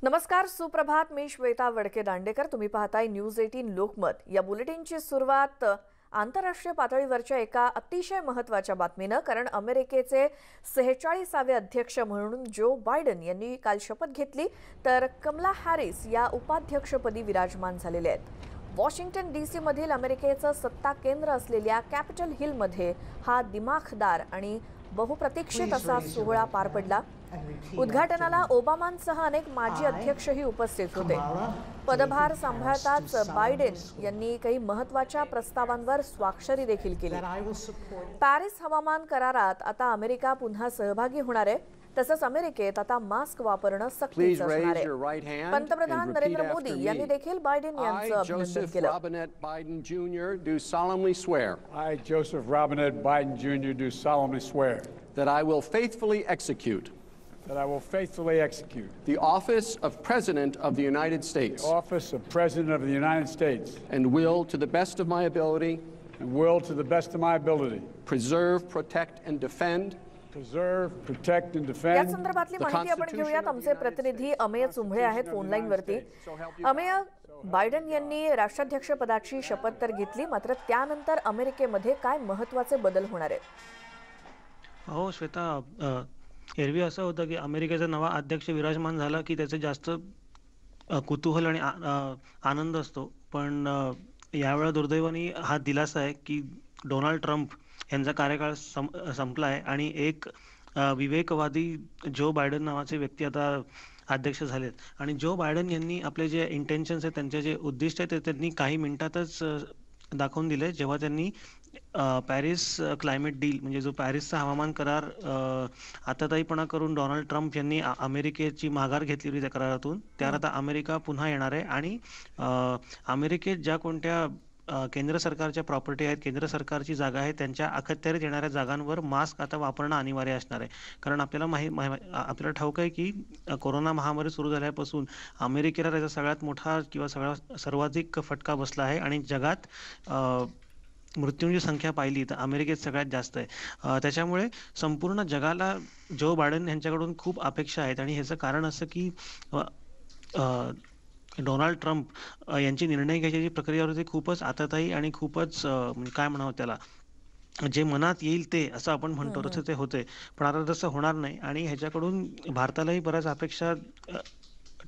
नमस्कार, सुप्रभात. मी श्वेता वडके दांडेकर. तुम्ही पाहताय न्यूज 18 लोकमत. या बुलेटिनची सुरुवात आंतरराष्ट्रीय पातळीवरच्या एका अतिशय महत्त्वाच्या बातमीनं, कारण अमेरिकेचे 46वे अध्यक्ष म्हणून जो बायडन यांनी काल शपथ घेतली, तर कमला हॅरिस या उपाध्यक्षपदी विराजमान झालेले आहेत. वॉशिंग्टन DC मधील अमेरिकेचं सत्ता केंद्र असलेल्या कॅपिटल हिलमध्ये हा दिमाखदार आणि बहुप्रतीक्षित असा सोहळा पार पडला. उद्घाटनाला ओबामांसह अनेक माजी अध्यक्षही उपस्थित होते. पदभार सांभाळताच बायडेन यांनी काही महत्त्वाच्या प्रस्तावांवर स्वाक्षरी देखील केली. पॅरिस हवामान करारात आता अमेरिका पुन्हा सहभागी होणार आहे. तसंच अमेरिकेत आता मास्क वापरणं सक्तीचं असणार आहे. पंतप्रधान नरेंद्र मोदी यांनी देखील बायडेन यांचं अभिनंदन केलं. I, Joseph Robinette Biden Jr., do solemnly swear that I will faithfully execute the office of President of the United States the office of President of the United States and will, to the best of my ability, preserve, protect, and defend या संदर्भातली माहिती आपण घेऊयात. आमचे प्रतिनिधी अमेय चुंबळे आहेत phone line वरती. Amey, Biden यांनी राष्ट्राध्यक्ष पदाची शपथ तर घेतली, मात्र त्यानंतर अमेरिकेमध्ये काय महत्त्वाचे बदल होणार आहेत? हो श्वेता, एरवी असं होतं की अमेरिकेचा नवा अध्यक्ष विराजमान झाला की त्याचे जास्त कुतूहल आणि आनंद असतो. पण यावेळा दुर्दैवाने हा दिलासा आहे की डोनाल्ड ट्रम्प यांचा कार्यकाळ संपला आहे आणि एक विवेकवादी जो बायडन नावाचे व्यक्ती आता अध्यक्ष झालेत. आणि जो बायडन यांनी आपले जे इंटेन्शन्स आहेत, त्यांचे जे उद्दिष्ट आहेत, ते त्यांनी काही मिनिटातच दाखवून दिले जेव्हा त्यांनी पॅरिस क्लायमेट डील, म्हणजे जो पॅरिसचा हवामान करार आताताईपणा करून डोनाल्ड ट्रम्प यांनी अमेरिकेची माघार घेतली होती त्या करारातून. त्यावर आता अमेरिका पुन्हा येणार आहे आणि अमेरिकेत ज्या कोणत्या केंद्र सरकारच्या प्रॉपर्टी आहेत, केंद्र सरकारची जागा आहे, त्यांच्या अखत्यारीत येणाऱ्या जागांवर मास्क आता वापरणं अनिवार्य असणार आहे. कारण आपल्याला ठाऊक आहे की कोरोना महामारी सुरू झाल्यापासून अमेरिकेला त्याचा सगळ्यात मोठा किंवा सर्वाधिक फटका बसला आहे आणि जगात मृत्यूंची संख्या पाहिली तर अमेरिकेत सगळ्यात जास्त आहे. त्याच्यामुळे संपूर्ण जगाला जो बायडन यांच्याकडून खूप अपेक्षा आहेत आणि ह्याचं कारण असं की डोनाल्ड ट्रम्प यांची निर्णय घ्यायची प्रक्रिया होती खूपच आताताई आणि खूपच म्हणजे काय म्हणावं त्याला, जे मनात येईल ते असं आपण म्हणतो तसं ते होते. पण आता तसं होणार नाही आणि ह्याच्याकडून भारतालाही बऱ्याच अपेक्षा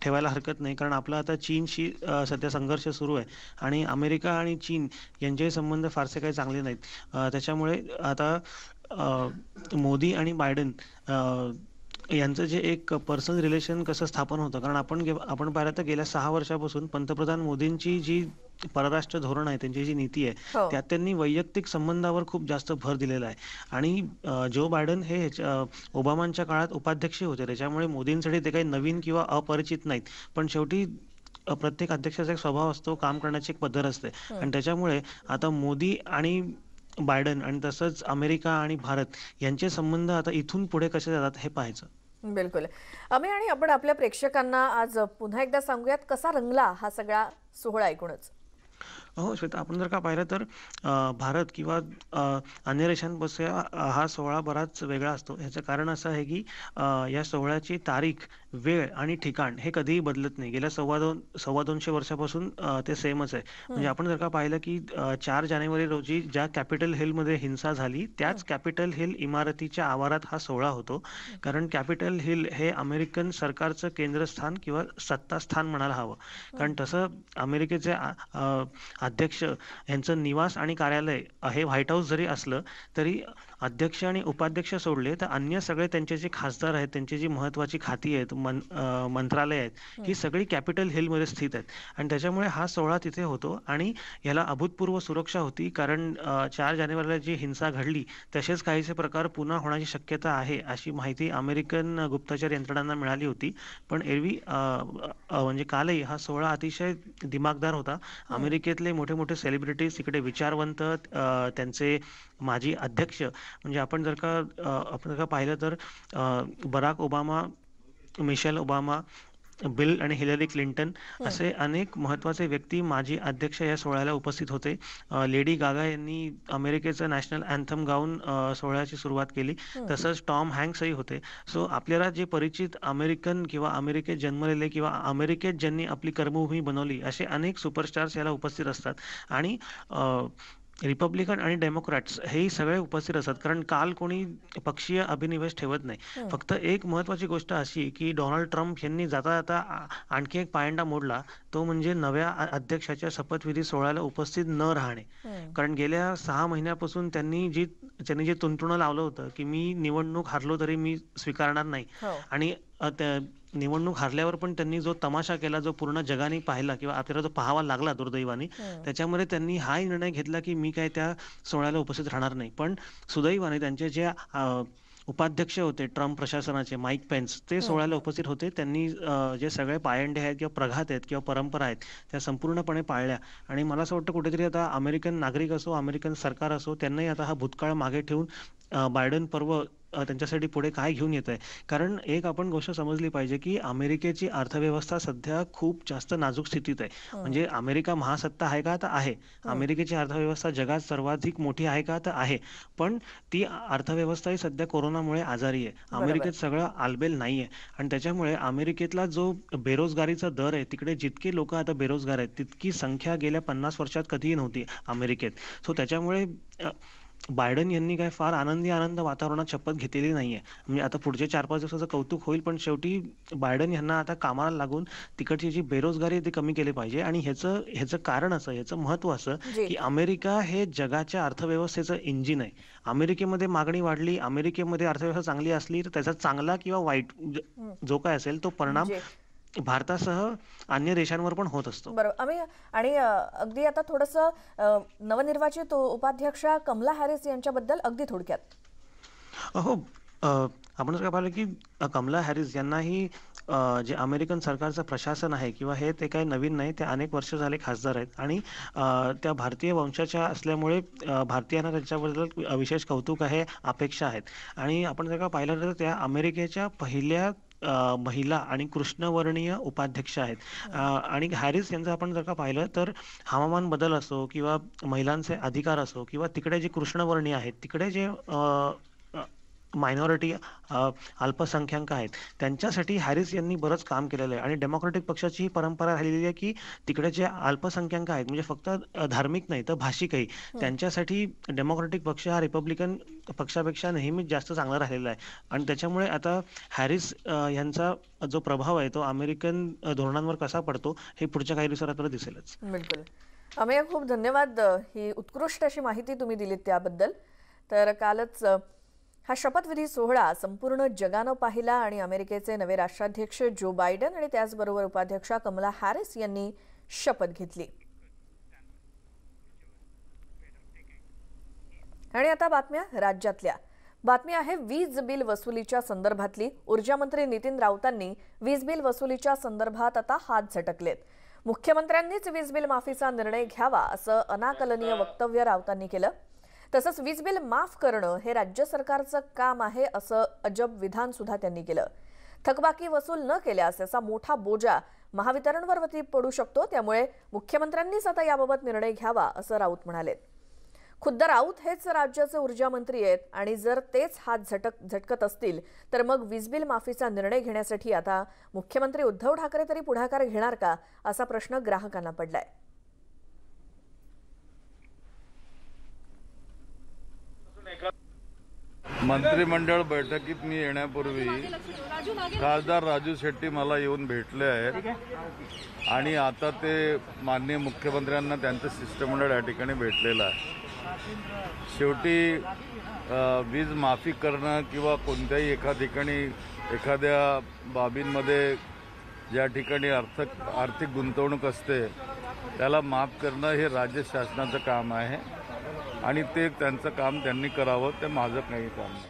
ठेवायला हरकत नाही. कारण आपला आता चीनशी सध्या संघर्ष सुरू आहे आणि अमेरिका आणि चीन यांचेही संबंध फारसे काही चांगले नाहीत. त्याच्यामुळे आता मोदी आणि बायडन यांचं जे एक पर्सनल रिलेशन कसं स्थापन होतं, कारण आपण पाहिलं तर गेल्या 6 वर्षापासून पंतप्रधान मोदींची जी परराष्ट्र धोरण आहे, त्यांची जी नीती आहे, त्यात त्यांनी वैयक्तिक संबंधावर खूप जास्त भर दिलेला आहे. आणि जो बायडन हे ओबामांच्या काळात उपाध्यक्ष होते, त्याच्यामुळे मोदींसाठी ते काही नवीन किंवा अपरिचित नाहीत. पण शेवटी प्रत्येक अध्यक्षाचा एक स्वभाव असतो, काम करण्याची एक पद्धत असते आणि त्याच्यामुळे आता मोदी आणि बायडन आणि तसंच अमेरिका आणि भारत यांचे संबंध आता इथून पुढे कसे जातात हे पाहायचं. बिलकुल अमेय, आणि आपण आपल्या प्रेक्षकांना आज पुन्हा एकदा सांगूयात कसा रंगला हा सगळा सोहळा ऐकूनच. हो श्वेता, आपण जर का पाहिलं तर भारत किंवा अन्य देशांपेक्षा हा सोहळा बराच वेगळा असतो. ह्याचं कारण असं आहे की या सोहळ्याची तारीख, वेळ आणि ठिकाण हे कधीही बदलत नाही. गेल्या 250 वर्षापासून ते सेमच आहे. म्हणजे आपण जर का पाहिलं की 4 जानेवारी रोजी ज्या कॅपिटल हिलमध्ये हिंसा झाली, त्याच कॅपिटल हिल इमारतीच्या आवारात हा सोहळा होतो. कारण कॅपिटल हिल हे अमेरिकन सरकारचं केंद्रस्थान किंवा सत्तास्थान म्हणायला हवं. कारण तसं अमेरिकेचे अध्यक्ष यांचं निवास आणि कार्यालय हे व्हाईट हाऊस जरी असलं तरी अध्यक्ष आणि उपाध्यक्ष सोडले तर अन्य सगळे त्यांचे जे खासदार आहेत, त्यांची जी महत्त्वाची खाती आहेत, मंत्रालय आहेत, ही सगळी कॅपिटल हिलमध्ये स्थित आहेत. आणि त्याच्यामुळे हा सोहळा तिथे होतो आणि याला अभूतपूर्व सुरक्षा होती. कारण 4 जानेवारीला जी हिंसा घडली तसेच काहीसे प्रकार पुन्हा होण्याची शक्यता आहे अशी माहिती अमेरिकन गुप्तचर यंत्रणांना मिळाली होती. पण एरवी म्हणजे कालही हा सोहळा अतिशय दिमागदार होता. अमेरिकेतले मोठे मोठे सेलिब्रिटीज, तिकडे विचारवंत, त्यांचे माजी अध्यक्ष, म्हणजे आपण जर का पाहिलं तर Barack Obama, Michelle Obama, Bill आणि हिलरी क्लिंटन असे अनेक महत्त्वाचे व्यक्ती माजी अध्यक्ष या सोहळ्याला उपस्थित होते. लेडी गागा यांनी अमेरिकेचं नॅशनल अँथम गाऊन सोहळ्याची सुरुवात केली. तसंच टॉम हँक्सही होते. सो आपल्याला जे परिचित अमेरिकन किंवा अमेरिकेत जन्मलेले किंवा अमेरिकेत ज्यांनी आपली कर्मभूमी बनवली असे अनेक सुपरस्टार्स याला उपस्थित असतात. आणि रिपब्लिकन आणि डेमोक्रॅट्स हेही सगळे उपस्थित असतात, कारण काल कोणी पक्षीय अभिनिवेश ठेवत नाही. फक्त एक महत्त्वाची गोष्ट अशी की डोनाल्ड ट्रम्प यांनी जाता जाता आणखी एक पायंडा मोडला, तो म्हणजे नव्या अध्यक्षाच्या शपथविधी सोहळ्याला उपस्थित न राहणे. कारण गेल्या 6 महिन्यापासून त्यांनी जे तुणतुणं लावलं होतं की मी निवडणूक हारलो तरी मी स्वीकारणार नाही, आणि त्या निवडणूक हारल्यावर पण त्यांनी जो तमाशा केला, जो पूर्ण जगाने पाहिला किंवा आपल्याला जो पाहावा लागला दुर्दैवाने, त्याच्यामध्ये त्यांनी हाही निर्णय घेतला की मी काय त्या सोहळ्याला उपस्थित राहणार नाही. पण सुदैवाने त्यांचे जे उपाध्यक्ष होते ट्रम्प प्रशासनाचे, माईक पेन्स, ते सोहळ्याला उपस्थित होते. त्यांनी जे सगळे पायंडे आहेत किंवा प्रघात आहेत किंवा परंपरा आहेत त्या संपूर्णपणे पाळल्या. आणि मला असं वाटतं कुठेतरी आता अमेरिकन नागरिक असो, अमेरिकन सरकार असो, त्यांनाही आता हा भूतकाळ मागे ठेवून बायडन पर्व त्यांच्यासाठी पुढे काय घेऊन येत आहे. कारण एक आपण गोष्ट समजली पाहिजे की अमेरिकेची अर्थव्यवस्था सध्या खूप जास्त नाजूक स्थितीत आहे. म्हणजे अमेरिका महासत्ता आहे का? तर आहे. अमेरिकेची अर्थव्यवस्था जगात सर्वाधिक मोठी आहे का? तर आहे. पण ती अर्थव्यवस्थाही सध्या कोरोनामुळे आजारी आहे. अमेरिकेत सगळं आलबेल नाहीये. आणि त्याच्यामुळे अमेरिकेतला जो बेरोजगारीचा दर आहे, तिकडे जितके लोक आता बेरोजगार आहेत तितकी संख्या गेल्या 50 वर्षात कधीही नव्हती अमेरिकेत. सो त्याच्यामुळे बायडन यांनी काय फार आनंद वातावरणात शपथ घेतलेली नाहीये. म्हणजे आता पुढचे 4-5 दिवसाचं कौतुक होईल, पण शेवटी बायडन यांना आता कामाला लागून तिकडची जी बेरोजगारी आहे ती कमी केली पाहिजे. आणि ह्याचं कारण असं, ह्याचं महत्व असं की अमेरिका हे जगाच्या अर्थव्यवस्थेचं इंजिन आहे. अमेरिकेमध्ये मागणी वाढली, अमेरिकेमध्ये अर्थव्यवस्था चांगली असली तर त्याचा चांगला किंवा वाईट जो काय असेल तो परिणाम भारतासह अन्य देशांवर पण होत असतो. बरोबर. आणि अगदी आता थोडंसं नवनिर्वाचित उपाध्यक्षा कमला हॅरिस यांच्याबद्दल अगदी थोडक्यात. हो, आपण जर काय पाहिलं की कमला हॅरिस यांनाही जे अमेरिकन सरकारचं प्रशासन आहे किंवा हे ते काही नवीन नाही, ते अनेक वर्ष झाले खासदार आहेत. आणि त्या भारतीय वंशाच्या असल्यामुळे भारतीयांना त्यांच्याबद्दल विशेष कौतुक आहे, अपेक्षा आहेत. आणि आपण जर का पाहिलं तर त्या अमेरिकेच्या पहिल्या महिला आणि कृष्णवर्णीय उपाध्यक्ष आहेत. आणि हॅरिस यांचं आपण जर का पाहिलं तर हवामान बदल असो किंवा महिलांचे अधिकार असो किंवा तिकडे जे कृष्णवर्णीय आहेत, तिकडे जे मायनॉरिटी अल्पसंख्याक आहेत, त्यांच्यासाठी हॅरिस यांनी बरंच काम केलेलं आहे. आणि डेमोक्रॅटिक पक्षाची ही परंपरा राहिलेली आहे की तिकडे जे अल्पसंख्याक आहेत, म्हणजे फक्त धार्मिक नाही तर भाषिकही, त्यांच्यासाठी डेमोक्रॅटिक पक्ष हा रिपब्लिकन पक्षापेक्षा नेहमीच जास्त चांगला राहिलेला आहे. आणि त्याच्यामुळे आता हॅरिस यांचा जो प्रभाव आहे तो अमेरिकन धोरणांवर कसा पडतो हे पुढच्या काही दिवसात आपल्याला दिसेलच. बिलकुल. अमेय, खूप धन्यवाद ही उत्कृष्ट अशी माहिती तुम्ही दिलीत त्याबद्दल. तर कालच हा शपथविधी सोहळा संपूर्ण जगानं पाहिला आणि अमेरिकेचे नवे राष्ट्राध्यक्ष जो बायडन आणि त्याचबरोबर उपाध्यक्षा कमला हॅरिस यांनी शपथ घेतली. आणि आता बातम्या राज्यातल्या. बातमी आहे वीज बिल वसुलीच्या संदर्भातली. ऊर्जा मंत्री नितीन राऊतांनी वीज बिल वसुलीच्या संदर्भात आता हात झटकलेत. मुख्यमंत्र्यांनीच वीज बिल माफीचा निर्णय घ्यावा असं अनाकलनीय वक्तव्य राऊतांनी केलं. तसंच वीज बिल माफ करणं हे राज्य सरकारचं काम आहे असं अजब विधान सुद्धा त्यांनी केलं. थकबाकी वसूल न केल्यास याचा मोठा बोजा महावितरणवरती पडू शकतो, त्यामुळे मुख्यमंत्र्यांनीच आता याबाबत निर्णय घ्यावा असं राऊत म्हणाले. खुद्द राऊत हेच राज्याचे ऊर्जा मंत्री आहेत आणि जर तेच हात झटकत असतील तर मग वीज बिल माफीचा निर्णय घेण्यासाठी आता मुख्यमंत्री उद्धव ठाकरे तरी पुढाकार घेणार का असा प्रश्न ग्राहकांना पडलाय. मंत्रिमंडळ बैठकीत मी येण्यापूर्वी खासदार राजू शेट्टी मला येऊन भेटले आहेत आणि आता ते माननीय मुख्यमंत्र्यांना त्यांचं शिष्टमंडळ या ठिकाणी भेटलेलं आहे. शेवटी वीज माफी करणं किंवा कोणत्याही एका ठिकाणी एखाद्या बाबींमध्ये ज्या ठिकाणी आर्थिक गुंतवणूक असते त्याला माफ करणं हे राज्य शासनाचं काम आहे आणि ते त्यांचं काम त्यांनी करावं, ते माझं काही काम नाही.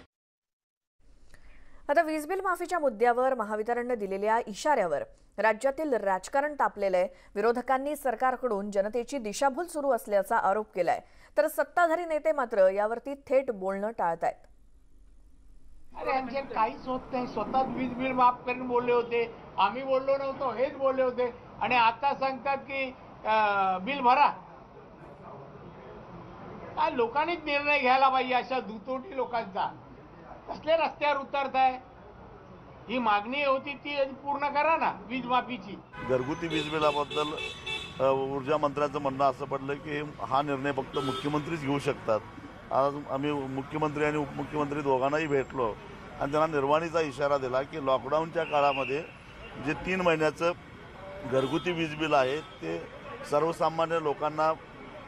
आता वीज बिल माफीच्या मुद्द्यावर महावितरणने दिलेल्या इशाऱ्यावर राज्यातील राजकारण तापलेलं आहे. विरोधकांनी सरकारकडून जनतेची दिशाभूल सुरू असल्याचा आरोप केलाय, तर सत्ताधारी नेते मात्र यावरती थेट बोलणं टाळतायत. अरे यांचे काहीच होत नाही. स्वतःच वीज बिल माफ करून बोलले होते, आम्ही बोललो नव्हतो, हेच बोलले होते आणि आता सांगतात की बिल भरा. काय लोकांनीच निर्णय घ्यायला पाहिजे अशा दुतोटी लोकांचा. कसले रस्त्यावर उतरताय? ही मागणी होती ती पूर्ण करा ना वीज माफीची. घरगुती वीज बिलाबद्दल ऊर्जा मंत्र्यांचं म्हणणं असं पडलं की हा निर्णय फक्त मुख्यमंत्रीच घेऊ शकतात. आज आम्ही मुख्यमंत्री आणि उपमुख्यमंत्री दोघांनाही भेटलो आणि त्यांना निर्वाणीचा इशारा दिला की लॉकडाऊनच्या काळामध्ये जे 3 महिन्याचं घरगुती वीज बिल आहे ते सर्वसामान्य लोकांना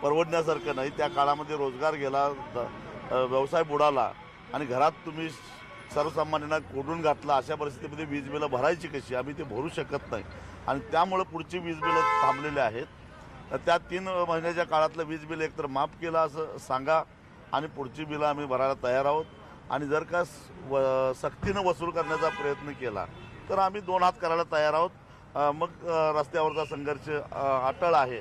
परवडण्यासारखं नाही. त्या काळामध्ये रोजगार गेला, व्यवसाय बुडाला आणि घरात तुम्ही सर्वसामान्यांना कोंडून घातला. अशा परिस्थितीमध्ये वीज बिलं भरायची कशी? आम्ही ते भरू शकत नाही आणि त्यामुळे पुढची वीज बिलं थांबलेले आहेत. त्या 3 महिन्याच्या काळातलं वीज बिल एकतर माफ केलं असं सांगा आणि पुढची बिलं आम्ही भरायला तयार आहोत. आणि जर का सक्तीनं वसूल करण्याचा प्रयत्न केला तर आम्ही 2 हात करायला तयार आहोत. मग रस्त्यावरचा संघर्ष अटळ आहे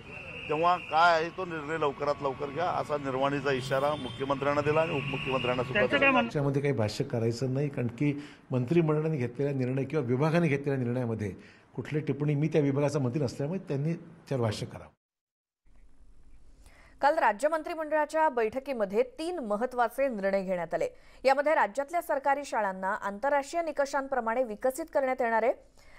तेव्हा काय आहे तो निर्णय लवकरात लवकर घ्या असा निर्वाणीचा इशारा मुख्यमंत्र्यांना दिला आणि उपमुख्यमंत्र्यांना सुद्धा. त्याच्यामध्ये काही भाष्य करायचं नाही, कारण की मंत्रिमंडळाने घेतलेला निर्णय किंवा विभागाने घेतलेल्या निर्णयामध्ये कुठली टिप्पणी मी त्या विभागाचा मंत्री नसल्यामुळे त्यांनी त्यावर भाष्य करावं. काल राज्य मंत्रिमंडळाच्या बैठकीमध्ये 3 महत्त्वाचे निर्णय घेण्यात आले. यामध्ये राज्यातल्या सरकारी शाळांना आंतरराष्ट्रीय निकषांप्रमाणे विकसित करण्यात येणार आहे.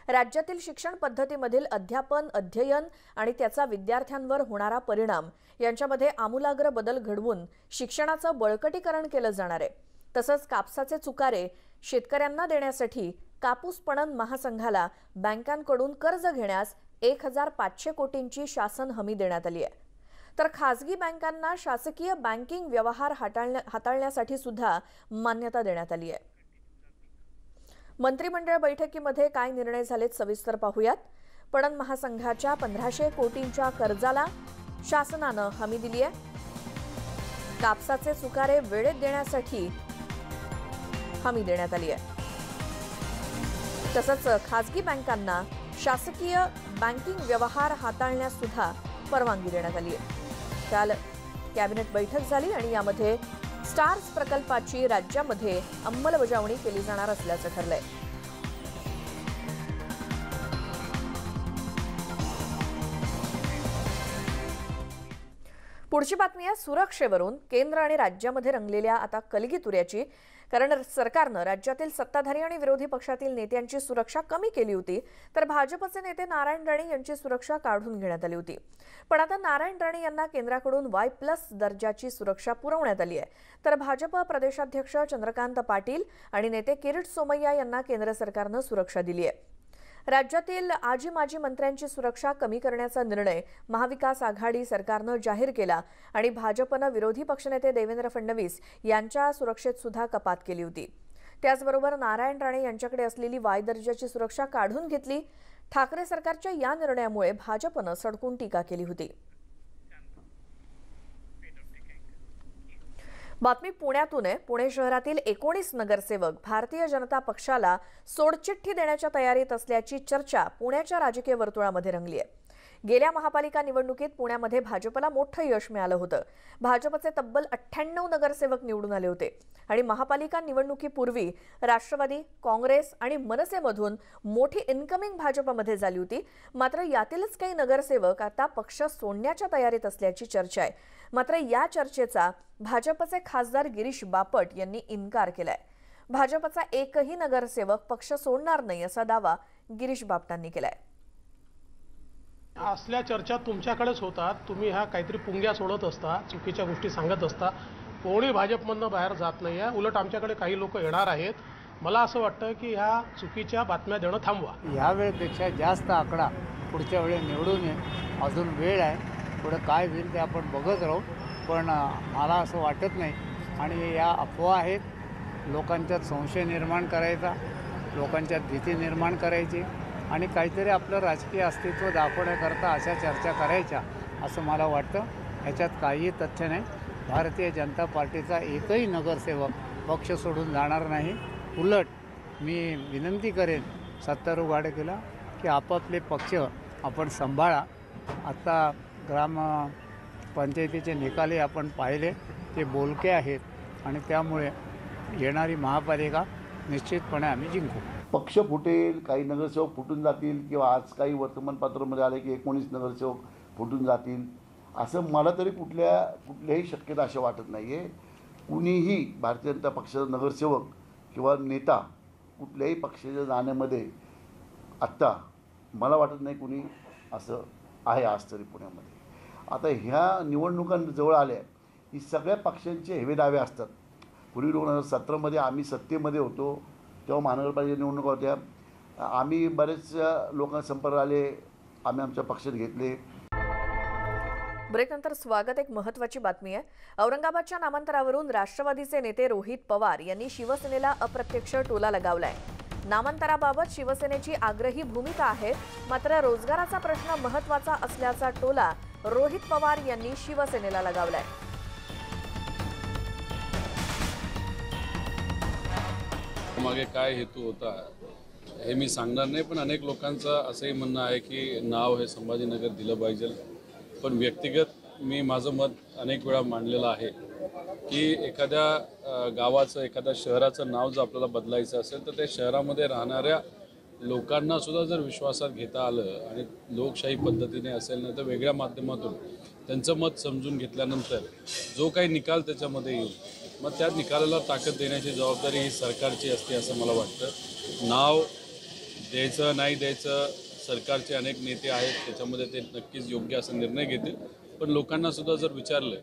राज्यातील शिक्षण पद्धतीमधील अध्यापन, अध्ययन आणि त्याचा विद्यार्थ्यांवर होणारा परिणाम यांच्यामध्ये आमूलाग्र बदल घडवून शिक्षणाचं बळकटीकरण केलं जाणार आहे. तसंच कापसाचे चुकारे शेतकऱ्यांना देण्यासाठी कापूस पणन महासंघाला बँकांकडून कर्ज घेण्यास 1500 कोटींची शासन हमी देण्यात आली आहे. तर खासगी बँकांना शासकीय बँकिंग व्यवहार हाताळण्यासाठी सुद्धा मान्यता देण्यात आली आहे. मंत्रिमंडळ बैठकीमध्ये काय निर्णय झालेत सविस्तर पाहूयात. पणन महासंघाच्या 1500 कोटींच्या कर्जाला शासनानं हमी दिली आहे. कापसाचे चुकारे वेळेत देण्यासाठी हमी देण्यात आली आहे. तसंच खासगी बँकांना शासकीय बँकिंग व्यवहार हाताळण्यास सुद्धा परवानगी देण्यात आली आहे. काल कॅबिनेट बैठक झाली आणि यामध्ये स्टार्स प्रकल्पाची राज्यामध्ये अंमलबजावणी केली जाणार असल्याचं ठरलंय. पुढची बातमी आहे सुरक्षेवरून. केंद्र आणि राज्यामध्ये रंगलेल्या आता कलगीतुऱ्याची. कारण सरकारनं राज्यातील सत्ताधारी आणि विरोधी पक्षातील नेत्यांची सुरक्षा कमी केली होती, तर भाजपचे नेते नारायण राणे यांची सुरक्षा काढून घेण्यात आली होती. पण आता नारायण राणे यांना केंद्राकडून Y+ दर्जाची सुरक्षा पुरवण्यात आली आहे. तर भाजप प्रदेशाध्यक्ष चंद्रकांत पाटील आणि नेते किरीट सोमय्या यांना केंद्र सरकारनं सुरक्षा दिली आहे. राज्यातील आजी माजी मंत्र्यांची सुरक्षा कमी करण्याचा निर्णय महाविकास आघाडी सरकारनं जाहीर केला आणि भाजपनं विरोधी पक्षनेते देवेंद्र फडणवीस यांच्या सुरक्षेत सुद्धा कपात केली होती. त्याचबरोबर नारायण राणे यांच्याकडे असलेली Y दर्जाची सुरक्षा काढून घेतली. ठाकरे सरकारच्या या निर्णयामुळे भाजपनं सडकून टीका केली होती. बातमी पुण्यातून आहे. पुणे शहरातील 19 नगरसेवक भारतीय जनता पक्षाला सोडचिठ्ठी देण्याच्या तयारीत असल्याची चर्चा पुण्याच्या राजकीय वर्तुळामध्ये रंगली आहे. गेल्या महापालिका निवडणुकीत पुण्यामध्ये भाजपला मोठं यश मिळालं होतं. भाजपचे तब्बल 98 नगरसेवक निवडून आले होते आणि महापालिका निवडणुकीपूर्वी राष्ट्रवादी, काँग्रेस आणि मनसेमधून मोठी इन्कमिंग भाजपमध्ये झाली होती. मात्र यातीलच काही नगरसेवक आता पक्ष सोडण्याच्या तयारीत असल्याची चर्चा आहे. मात्र या चर्चेचा भाजपचे खासदार गिरीश बापट यांनी इन्कार केलाय. भाजपचा एकही नगरसेवक पक्ष सोडणार नाही असा दावा गिरीश बापटांनी केलाय. असल्या चर्चा तुमच्याकडेच होतात. तुम्ही ह्या काहीतरी पुंग्या सोडत असता, चुकीच्या गोष्टी सांगत असता. कोणी भाजपमधनं बाहेर जात नाही आहे. उलट आमच्याकडे काही लोक येणार आहेत. मला असं वाटतं की ह्या चुकीच्या बातम्या देणं थांबवा. यावेळेपेक्षा जास्त आकडा पुढच्या वेळी निवडून ये. अजून वेळ आहे. पुढं काय होईल ते आपण बघत राहू. पण मला असं वाटत नाही. आणि या अफवा आहेत. लोकांच्यात संशय निर्माण करायचा, लोकांच्यात भीती निर्माण करायची आणि काहीतरी आपलं राजकीय अस्तित्व दाखवण्याकरता अशा चर्चा करायच्या असं मला वाटतं. ह्याच्यात काहीही तथ्य नाही. भारतीय जनता पार्टीचा एकही नगरसेवक पक्ष सोडून जाणार नाही. उलट मी विनंती करेन सत्तारूढ आघाडीला की आपापले पक्ष आपण सांभाळा. आत्ता ग्रामपंचायतीचे निकाले आपण पाहिले, ते बोलके आहेत आणि त्यामुळे येणारी महापालिका निश्चितपणे आम्ही जिंकू. पक्ष फुटेल, काही नगरसेवक फुटून जातील किंवा आज काही वर्तमानपत्रामध्ये आले की 19 नगरसेवक फुटून जातील, असं मला तरी कुठल्याही शक्यता अशा वाटत नाही आहे. कुणीही भारतीय जनता पक्षाचा नगरसेवक किंवा नेता कुठल्याही पक्षाच्या जाण्यामध्ये आत्ता मला वाटत नाही कुणी असं आहे आज तरी पुण्यामध्ये. आता ह्या निवडणुका जवळ आल्या की सगळ्या पक्षांचे हेवेदावे असतात. पूर्वी 2017मध्ये आम्ही सत्तेमध्ये होतो तेव्हा महानगरपालिका निवडणुका होत्या. आम्ही बरेच लोकांना संपर्क आले, आम्ही आमच्या पक्षात घेतले. ब्रेकनंतर स्वागत. एक महत्त्वाची बातमी आहे. औरंगाबादच्या नामांतरावरून राष्ट्रवादीचे नेते रोहित पवार यांनी शिवसेनेला अप्रत्यक्ष टोला लगावलाय. नामांतराबाबत शिवसेनेची आग्रही भूमिका आहे, मात्र रोजगाराचा प्रश्न महत्त्वाचा असल्याचा टोला रोहित पवार यांनी शिवसेनेला लगावलाय. मागे काय हेतू होता हे मी सांगणार नाही, पण अनेक लोकांचं असंही म्हणणं आहे की नाव हे संभाजीनगर दिलं पाहिजे. पण व्यक्तिगत मी माझं मत अनेक वेळा मांडलेलं आहे की एखाद्या गावाचं, एखाद्या शहराचं नाव जर आपल्याला बदलायचं असेल तर त्या शहरामध्ये राहणाऱ्या लोकांना सुद्धा जर विश्वासात घेता आलं आणि लोकशाही पद्धतीने असेल ना तर वेगळ्या माध्यमातून त्यांचं मत समजून घेतल्यानंतर जो काही निकाल त्याच्यामध्ये येईल, मग त्या निकालाला ताकद देण्याची जबाबदारी ही सरकारची असते असं मला वाटतं. नाव द्यायचं नाही द्यायचं सरकारचे अनेक नेते आहेत, त्याच्यामध्ये ते नक्कीच योग्य असा निर्णय घेतील. पण लोकांना सुद्धा जर विचारलं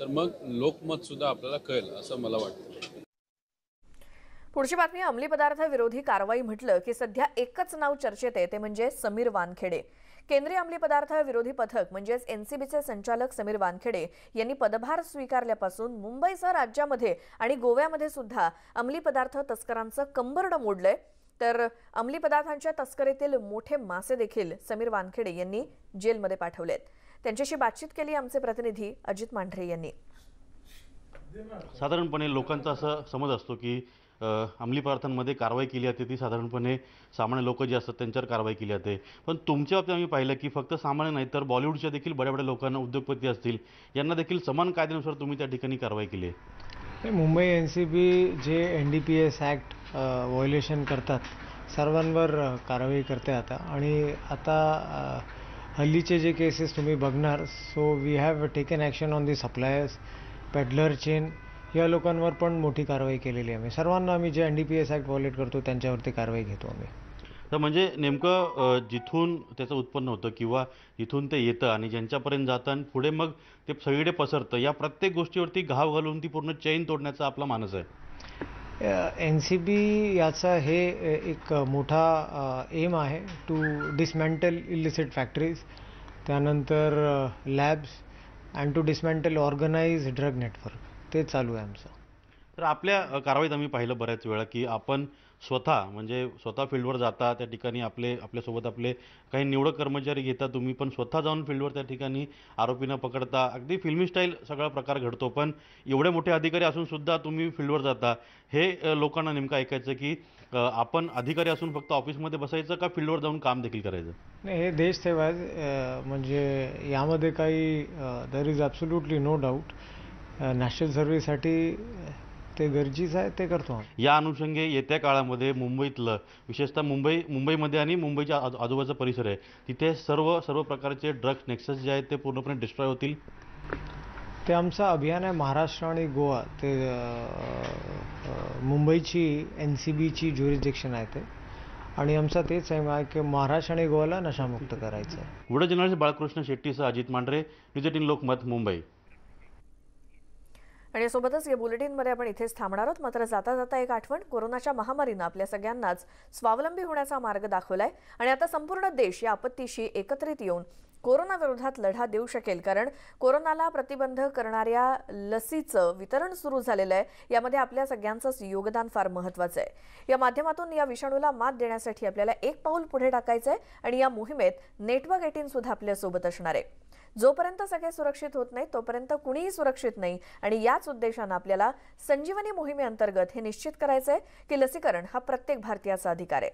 तर मग लोकमत सुद्धा आपल्याला कळेल असं मला वाटतं. पुढची बातमी. अंमली पदार्थ विरोधी कारवाई म्हटलं की सध्या एकच नाव चर्चेत आहे, ते म्हणजे समीर वानखेडे. केंद्रीय अंमली पदार्थ विरोधी पथक म्हणजेच एनसीबीचे संचालक समीर वानखेडे यांनी पदभार स्वीकारल्यापासून मुंबईसह राज्यामध्ये आणि गोव्यामध्ये सुद्धा अंमली पदार्थ तस्करांचं कंबरडं मोडलंय. तर अंमली पदार्थांच्या तस्करीतील मोठे मासे देखील समीर वानखेडे यांनी जेलमध्ये पाठवलेत. त्यांच्याशी बातचीत केली आमचे प्रतिनिधी अजित मांढरे यांनी. साधारणपणे लोकांचा असा समज असतो की अंमली पदार्थांमध्ये कारवाई केली जाते ती साधारणपणे सामान्य लोक जे असतात त्यांच्यावर कारवाई केली जाते. पण तुमच्या बाबतीत आम्ही पाहिलं की फक्त सामान्य नाही तर बॉलिवूडच्या देखील बड्या बड्या लोकांना, उद्योगपती असतील, यांना देखील समान कायद्यानुसार तुम्ही त्या ठिकाणी कारवाई केली आहे. मुंबई एनसीबी जे NDPS ॲक्ट व्हायोलेशन करतात सर्वांवर कारवाई करते आता. आणि आता हल्लीचे जे केसेस तुम्ही बघणार, so we have taken action on the suppliers, peddler chain, या लोकांवर पण मोठी कारवाई केलेली आहे. आम्ही सर्वांना, आम्ही जे NDPS ॲक्ट व्हायोलेट करतो त्यांच्यावरती कारवाई घेतो आम्ही. तर म्हणजे नेमकं जिथून त्याचं उत्पन्न होतं किंवा जिथून ते येतं आणि ज्यांच्यापर्यंत जातं आणि पुढे मग ते सगळीकडे पसरतं, या प्रत्येक गोष्टीवरती घाव घालून ती पूर्ण चेन तोडण्याचा आपला मानस आहे. NCB याचा हे एक मोठा एम आहे टू डिसमेंटल इलिसिट फॅक्टरीज, त्यानंतर labs and to dismantle organise drug network. ते चालू आहे आमचं. तर आपल्या कारवाईत आम्ही पाहिलं बऱ्याच वेळा की आपण स्वतः फील्डवर जाता, त्या ठिकाणी आपल्यासोबत आपले काही निवडक कर्मचारी घेता, तुम्ही पण स्वतः जाऊन फील्डवर त्या ठिकाणी आरोपींना पकडता. अगदी फिल्मी स्टाईल सगळा प्रकार घडतो. पण एवढे मोठे अधिकारी असून सुद्धा तुम्ही फील्डवर जाता, हे लोकांना नेमकं ऐकायचं की आपण अधिकारी असून फक्त ऑफिसमध्ये बसायचं का फील्डवर जाऊन काम देखील करायचं? नाही, हे देशसेवा आहे. म्हणजे यामध्ये काही there is absolutely no doubt. National सर्व्हिससाठी ते गरजेचं आहे, ते करतो. या अनुषंगे येत्या काळामध्ये मुंबईतलं, विशेषतः मुंबईमध्ये आणि मुंबईच्या आजूबाजूचा परिसर आहे, तिथे सर्व प्रकारचे ड्रग्स नेक्सस जे आहेत ते पूर्णपणे डिस्ट्रॉय होतील. ते आमचं अभियान आहे. महाराष्ट्र आणि गोवा, ते मुंबईची NCBची ज्युरिस्डिक्शन आहे ते, आणि आमचा तेच आहे की महाराष्ट्र आणि गोवाला नशामुक्त करायचं आहे. व्हिडिओ जर्नलिस्ट बाळकृष्ण शेट्टीसह अजित मांढरे, न्यूज 18 लोकमत, मुंबई. आणि सोबतच या बुलेटिनमध्ये आपण इथेच थांबणार आहोत. मात्र जाता जाता एक आठवण. कोरोनाच्या महामारीनं आपल्या सगळ्यांनाच स्वावलंबी होण्याचा मार्ग दाखवलाय आणि आता संपूर्ण देश या आपत्तीशी एकत्रित येऊन कोरोना विरोधात लढा देऊ शकेल. कारण कोरोनाला प्रतिबंध करणाऱ्या लसीचं वितरण सुरू झालेलं आहे. यामध्ये आपल्या सगळ्यांचंच योगदान फार महत्त्वाचं आहे. या माध्यमातून या विषाणूला मात देण्यासाठी आपल्याला एक पाऊल पुढे टाकायचं आहे आणि या मोहिमेत नेटवर्क 18 सुद्धा आपल्यासोबत असणार आहे. जोपर्यंत सगळे सुरक्षित होत नाही तोपर्यंत कुणीही सुरक्षित नाही आणि याच उद्देशानं आपल्याला संजीवनी मोहिमेअंतर्गत हे निश्चित करायचं आहे की लसीकरण हा प्रत्येक भारतीयाचा अधिकार आहे.